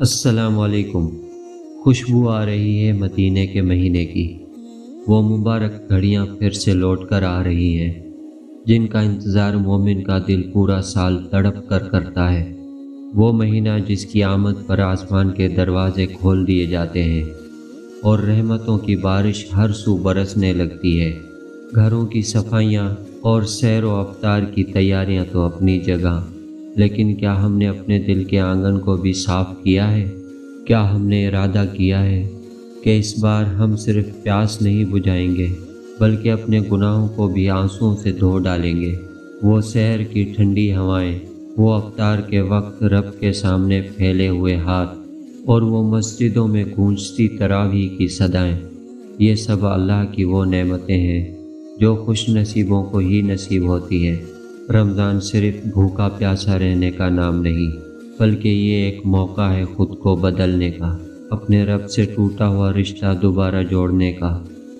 السلام علیکم۔ خوشبو آ رہی ہے مدینے کے مہینے کی، وہ مبارک گھڑیاں پھر سے لوٹ کر آ رہی ہیں جن کا انتظار مومن کا دل پورا سال تڑپ کر کرتا ہے۔ وہ مہینہ جس کی آمد پر آسمان کے دروازے کھول دیے جاتے ہیں اور رحمتوں کی بارش ہر سو برسنے لگتی ہے۔ گھروں کی صفائیاں اور سیر و افطار کی تیاریاں تو اپنی جگہ، لیکن کیا ہم نے اپنے دل کے آنگن کو بھی صاف کیا ہے؟ کیا ہم نے ارادہ کیا ہے کہ اس بار ہم صرف پیاس نہیں بجھائیں گے بلکہ اپنے گناہوں کو بھی آنسوؤں سے دھو ڈالیں گے؟ وہ سحر کی ٹھنڈی ہوائیں، وہ افطار کے وقت رب کے سامنے پھیلے ہوئے ہاتھ، اور وہ مسجدوں میں گونجتی تراویح کی صدائیں، یہ سب اللہ کی وہ نعمتیں ہیں جو خوش نصیبوں کو ہی نصیب ہوتی ہے۔ رمضان صرف بھوکا پیاسا رہنے کا نام نہیں، بلکہ یہ ایک موقع ہے خود کو بدلنے کا، اپنے رب سے ٹوٹا ہوا رشتہ دوبارہ جوڑنے کا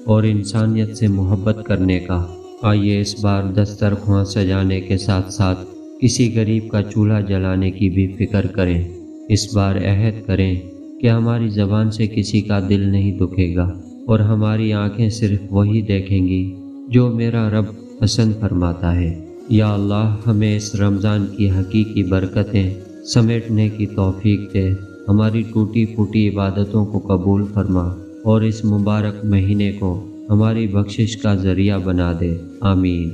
اور انسانیت سے محبت کرنے کا۔ آئیے اس بار دسترخواں سجانے کے ساتھ ساتھ کسی غریب کا چولہا جلانے کی بھی فکر کریں۔ اس بار عہد کریں کہ ہماری زبان سے کسی کا دل نہیں دکھے گا اور ہماری آنکھیں صرف وہی دیکھیں گی جو میرا رب پسند فرماتا ہے۔ یا اللہ، ہمیں اس رمضان کی حقیقی برکتیں سمیٹنے کی توفیق دے، ہماری ٹوٹی پھوٹی عبادتوں کو قبول فرما اور اس مبارک مہینے کو ہماری بخشش کا ذریعہ بنا دے۔ آمین۔